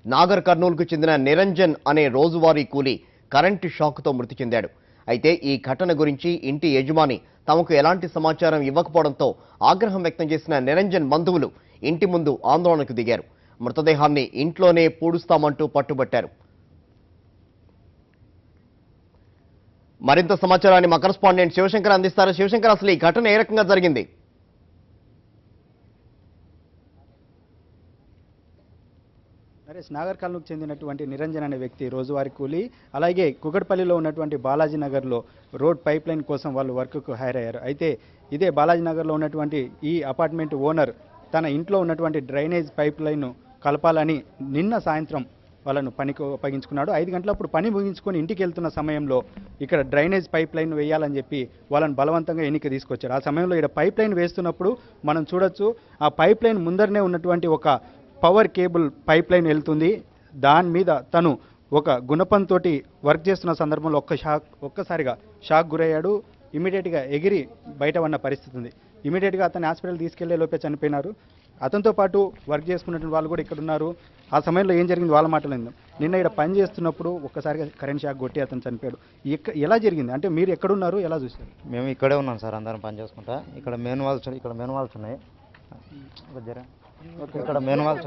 నాగర్ కర్నూలుకు చెందిన నిరంజన్ అనే రోజువారీ కూలీ కరెంటు షాక్తో మృతి చెందాడు. అయితే ఈ ఘటన గురించి ఇంటి యజమాని తమకు ఎలాంటి సమాచారం ఇవ్వకపోవడంతో ఆగ్రహం వ్యక్తం చేసిన నిరంజన్ బంధువులు ఇంటి ముందు ఆందోళనకు దిగారు. మృతదేహాన్ని ఇంట్లోనే పూడుస్తామంటూ పట్టుబట్టారు. మరింత సమాచారాన్ని మా కరెస్పాండెంట్ శివశంకర్ అందిస్తారు. శివశంకర్, అసలు ఈ ఘటన ఏ రకంగా జరిగింది? నరేష్, నాగర్ కర్నూలుకు చెందినటువంటి నిరంజన్ అనే వ్యక్తి రోజువారీ కూలీ, అలాగే కుకట్పల్లిలో ఉన్నటువంటి బాలాజీ నగర్లో రోడ్ పైప్ లైన్ కోసం వాళ్ళు వర్క్కు హైర్ అయ్యారు. అయితే ఇదే బాలాజీ నగర్లో ఉన్నటువంటి ఈ అపార్ట్మెంట్ ఓనర్ తన ఇంట్లో ఉన్నటువంటి డ్రైనేజ్ పైప్ లైన్ కలపాలని నిన్న సాయంత్రం వాళ్ళను పనికి అప్పగించుకున్నాడు. 5 గంటలప్పుడు పని ముగించుకొని ఇంటికి వెళ్తున్న సమయంలో ఇక్కడ డ్రైనేజ్ పైప్ లైన్ వేయాలని చెప్పి వాళ్ళని బలవంతంగా ఎన్నిక తీసుకొచ్చారు. ఆ సమయంలో ఇక్కడ పైప్ లైన్ వేస్తున్నప్పుడు మనం చూడొచ్చు, ఆ పైప్ లైన్ ముందరనే ఉన్నటువంటి ఒక పవర్ కేబుల్ పైప్ లైన్ వెళ్తుంది. దాని మీద తను ఒక గుణపంతో వర్క్ చేస్తున్న సందర్భంలో ఒక్కసారిగా షాక్ గురయ్యాడు. ఇమీడియట్గా ఎగిరి బయట ఉన్న పరిస్థితి ఉంది. ఇమీడియట్గా అతన్ని హాస్పిటల్ తీసుకెళ్లే లోపే చనిపోయినారు. అతనితో పాటు వర్క్ చేసుకున్నటువంటి వాళ్ళు కూడా ఇక్కడ ఉన్నారు. ఆ సమయంలో ఏం జరిగింది వాళ్ళ మాటలు విందాం. నిన్న ఇక్కడ పని చేస్తున్నప్పుడు ఒక్కసారిగా కరెంట్ షాక్ కొట్టి అతను చనిపోయాడు. ఎలా జరిగింది అంటే మీరు ఎక్కడున్నారు, ఎలా చూసారు? మేము ఇక్కడే ఉన్నాం సార్, అందరం పని చేసుకుంటా. ఇక్కడ మెయిన్ వాల్స్ ఉన్నాయి. ఇక్కడ మెయిన్ వాల్స్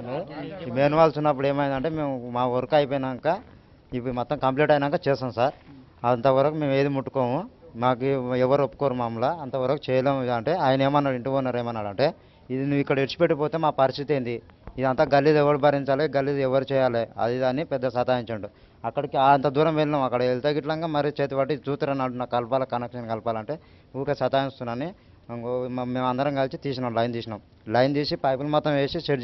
ఉన్నాయి. ఈ మెయిన్ వాల్స్ ఉన్నప్పుడు ఏమైందంటే మేము మా వర్క్ అయిపోయినాక ఇవి మొత్తం కంప్లీట్ అయినాక చేస్తాం సార్. అంతవరకు మేము ఏది ముట్టుకోము, మాకు ఎవరు ఒప్పుకోరు మామూలు, అంతవరకు చేయలేము. అంటే ఆయన ఏమన్నాడు, ఇంటి ఓనర్ ఏమన్నాడు అంటే, ఇది నువ్వు ఇక్కడ విడిచిపెట్టిపోతే మా పరిస్థితి ఏంది, ఇదంతా గల్లీది ఎవరు భరించాలి, గల్లీది ఎవరు చేయాలి, అది దాన్ని పెద్ద సతాయించండు. అక్కడికి అంత దూరం వెళ్ళినాం. అక్కడ వెళ్తే గిట్లంగా మరి చేతి పట్టి చూతురన్నాడు, నాకు కలపాలి, కనెక్షన్ కలపాలంటే ఊరికే సతాయిస్తున్నాను. మేము అందరం కలిసి తీసినాం, లైన్ తీసి పైపులు మొత్తం వేసి సెట్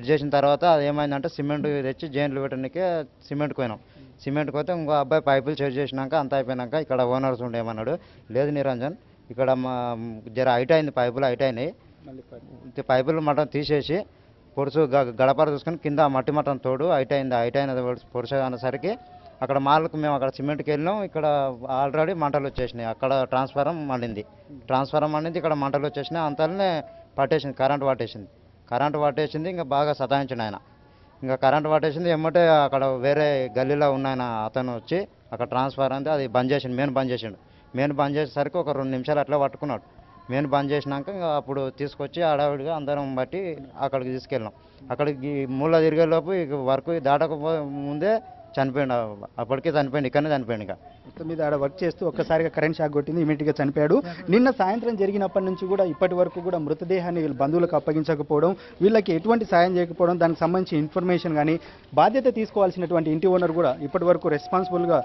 చేసిన తర్వాత అది ఏమైందంటే సిమెంట్ తెచ్చి జైన్లు పెట్టడానికి సిమెంట్కి పోయినాం. సిమెంట్కి పోతే ఇంకో అబ్బాయి పైపులు సెట్ చేసినాక అంత అయిపోయినాక ఇక్కడ ఓనర్స్ ఉండే ఏమన్నాడు, లేదు నిరంజన్ ఇక్కడ మా జర హైట్ అయింది, పైపులు హైట్ అయినాయి, పైపులు మటం తీసేసి పొడుసు గడపర చూసుకొని కింద మట్టి మటం తోడు హైట్ అయినది పొడుసు అనేసరికి అక్కడ మాల్కు మేము అక్కడ సిమెంట్కి వెళ్ళినాం. ఇక్కడ ఆల్రెడీ మంటలు వచ్చేసినాయి. అక్కడ ట్రాన్స్ఫారం మండింది, ఇక్కడ మంటలు వచ్చేసినాయి. అంతలోనే పట్టేసింది, కరెంటు పట్టేసింది. ఇంకా బాగా సతాయించింది ఆయన. ఇంకా కరెంటు పట్టేసింది ఎమ్మటే అక్కడ వేరే గల్లీలో ఉన్న ఆయన అతను వచ్చి అక్కడ ట్రాన్స్ఫార్ అంతే అది బంద్ చేసిండు. మెయిన్ బంద్ చేసేసరికి ఒక 2 నిమిషాలు అట్లా పట్టుకున్నాడు. మెయిన్ బంద్ చేసినాక ఇంకా అప్పుడు తీసుకొచ్చి హడావిడిగా అందరం బట్టి అక్కడికి తీసుకెళ్ళాం. అక్కడికి మూల తిరిగేలోపు ఇక వర్క్ దాటక ముందే చనిపోయాడు. అప్పటికే చనిపోయింది, ఇక్కడనే చనిపోయాడు. ఇక మొత్తం మీద ఆడ వర్క్ చేస్తూ ఒక్కసారిగా కరెంట్ షాక్ కొట్టింది, ఇమీడియట్గా చనిపోయాడు. నిన్న సాయంత్రం జరిగినప్పటి నుంచి కూడా ఇప్పటి వరకు కూడా మృతదేహాన్ని వీళ్ళ బంధువులకు అప్పగించకపోవడం, వీళ్ళకి ఎటువంటి సాయం చేయకపోవడం, దానికి సంబంధించి ఇన్ఫర్మేషన్ కానీ బాధ్యత తీసుకోవాల్సినటువంటి ఇంటి ఓనర్ కూడా ఇప్పటి వరకు రెస్పాన్సిబుల్గా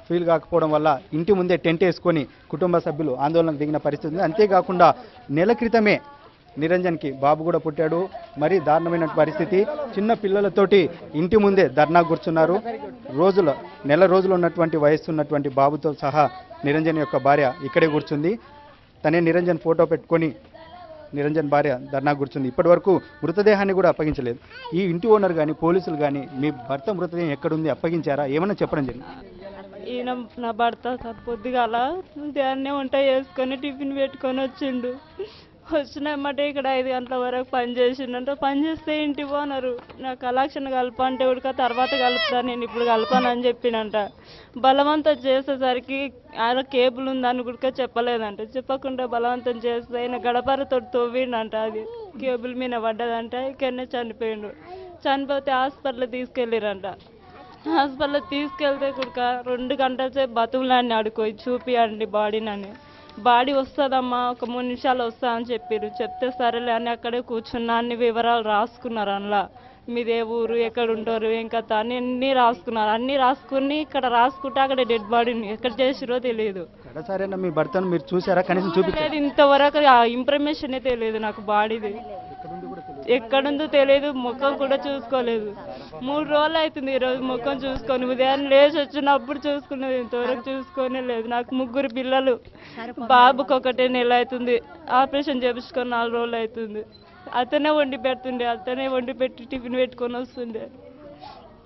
ఫీల్ కాకపోవడం వల్ల ఇంటి ముందే టెంట్ వేసుకొని కుటుంబ సభ్యులు ఆందోళనకు దిగిన పరిస్థితి ఉంది. అంతేకాకుండా నెల క్రితమే నిరంజన్కి బాబు కూడా పుట్టాడు. మరీ దారుణమైన పరిస్థితి, చిన్న పిల్లలతోటి ఇంటి ముందే ధర్నా కూర్చున్నారు. నెల రోజులు ఉన్నటువంటి వయస్సు ఉన్నటువంటి బాబుతో సహా నిరంజన్ యొక్క భార్య ఇక్కడే కూర్చుంది. తనే నిరంజన్ ఫోటో పెట్టుకొని నిరంజన్ భార్య ధర్నా కూర్చుంది. ఇప్పటి వరకు మృతదేహాన్ని కూడా అప్పగించలేదు. ఈ ఇంటి ఓనర్ కానీ పోలీసులు కానీ మీ భర్త మృతదేహం ఎక్కడుంది అప్పగించారా, ఏమన్నా చెప్పడం జరిగింది? ఈయన నా భర్త పొద్దుగాల దాన్నే వంట చేసుకొని టిఫిన్ పెట్టుకొని వచ్చినామంటే ఇక్కడ 5 గంటల వరకు పని చేసిండంట. పని చేస్తే ఇంటి పోనరు, నా కలెక్షన్ కలపంటే ఉడక తర్వాత కలుపుతా, నేను ఇప్పుడు కలపానని చెప్పినంట. బలవంతం చేసేసరికి ఆయన కేబుల్ ఉందని కూడా చెప్పలేదంట. చెప్పకుండా బలవంతం చేస్తే ఆయన గడపరతో తవ్విండంట, అది కేబుల్ మీద పడ్డదంట. ఇక్కడనే చనిపోతే హాస్పిటల్ తీసుకెళ్ళిరంట. హాస్పిటల్ తీసుకెళ్తే కూడా 2 గంటల సేపు బతుకులాన్ని అడుకోయి చూపియండి బాడీనని. బాడీ వస్తుందమ్మా, ఒక 3 నిమిషాలు వస్తా అని చెప్పారు. చెప్తే సరేలే అని అక్కడే కూర్చున్నా. అన్ని వివరాలు రాసుకున్నారు. అందులో మీదే ఊరు, ఎక్కడ ఉంటారు, ఏం కథ అని అన్నీ రాసుకున్నారు. అన్నీ రాసుకుని ఇక్కడ రాసుకుంటే అక్కడ డెడ్ బాడీని ఎక్కడ చేసిరో తెలియదు. సరేనా, మీ భర్తను మీరు చూసారా? కనీసం చూపించలేదు. ఇంతవరకు ఆ ఇన్ఫర్మేషనే తెలియదు నాకు. బాడీది ఎక్కడుందో తెలియదు, ముఖం కూడా చూసుకోలేదు. 3 రోజులు అవుతుంది ఈరోజు ముఖం చూసుకొని. ఉదయం లేచి వచ్చినప్పుడు చూసుకున్నది, ఇంతవరకు చూసుకొనే లేదు. నాకు 3 పిల్లలు, బాబుకి 1 నెల అవుతుంది. ఆపరేషన్ చేపించుకొని 4 రోజులు అవుతుంది. అతనే వండి పెడుతుండే, అతనే వండి పెట్టి టిఫిన్ పెట్టుకొని వస్తుండే.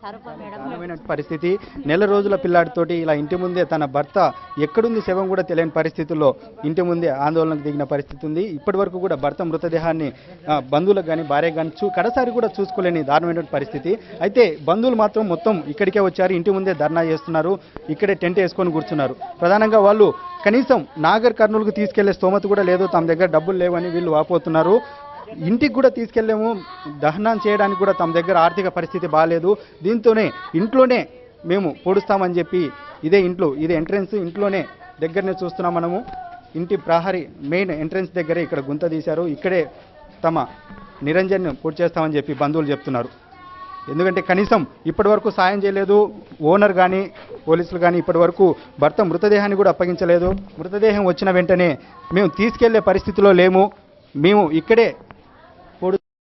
దారుణమైన పరిస్థితి. నెల రోజుల పిల్లాడితోటి ఇలా ఇంటి ముందే తన భర్త ఎక్కడుంది శవం కూడా తెలియని పరిస్థితుల్లో ఇంటి ముందే ఆందోళనకు దిగిన పరిస్థితి ఉంది. ఇప్పటి వరకు కూడా భర్త మృతదేహాన్ని బంధువులకు కానీ భార్య కానీ కడసారి కూడా చూసుకోలేని దారుణమైన పరిస్థితి. అయితే బంధువులు మాత్రం మొత్తం ఇక్కడికే వచ్చారు, ఇంటి ముందే ధర్నా చేస్తున్నారు, ఇక్కడే టెంట్ వేసుకొని కూర్చున్నారు. ప్రధానంగా వాళ్ళు కనీసం నాగర్ కర్నూలుకు తీసుకెళ్లే స్తోమత కూడా లేదు, తమ దగ్గర డబ్బులు లేవని వీళ్ళు వాపోతున్నారు. ఇంటికి కూడా తీసుకెళ్ళాము, దహనం చేయడానికి కూడా తమ దగ్గర ఆర్థిక పరిస్థితి బాగాలేదు, దీంతోనే ఇంట్లోనే మేము పొడుస్తామని చెప్పి ఇదే ఎంట్రన్స్ ఇంట్లోనే దగ్గరనే చూస్తున్నాం మనము. ఇంటి ప్రహరీ మెయిన్ ఎంట్రన్స్ దగ్గరే ఇక్కడ గుంత తీశారు, ఇక్కడే తమ నిరంజన్ పూర్తి చేస్తామని చెప్పి బంధువులు చెప్తున్నారు. ఎందుకంటే కనీసం ఇప్పటి వరకు సాయం చేయలేదు ఓనర్ కానీ పోలీసులు కానీ, ఇప్పటి వరకు భర్త మృతదేహాన్ని కూడా అప్పగించలేదు. మృతదేహం వచ్చిన వెంటనే మేము తీసుకెళ్లే పరిస్థితిలో లేము, మేము ఇక్కడే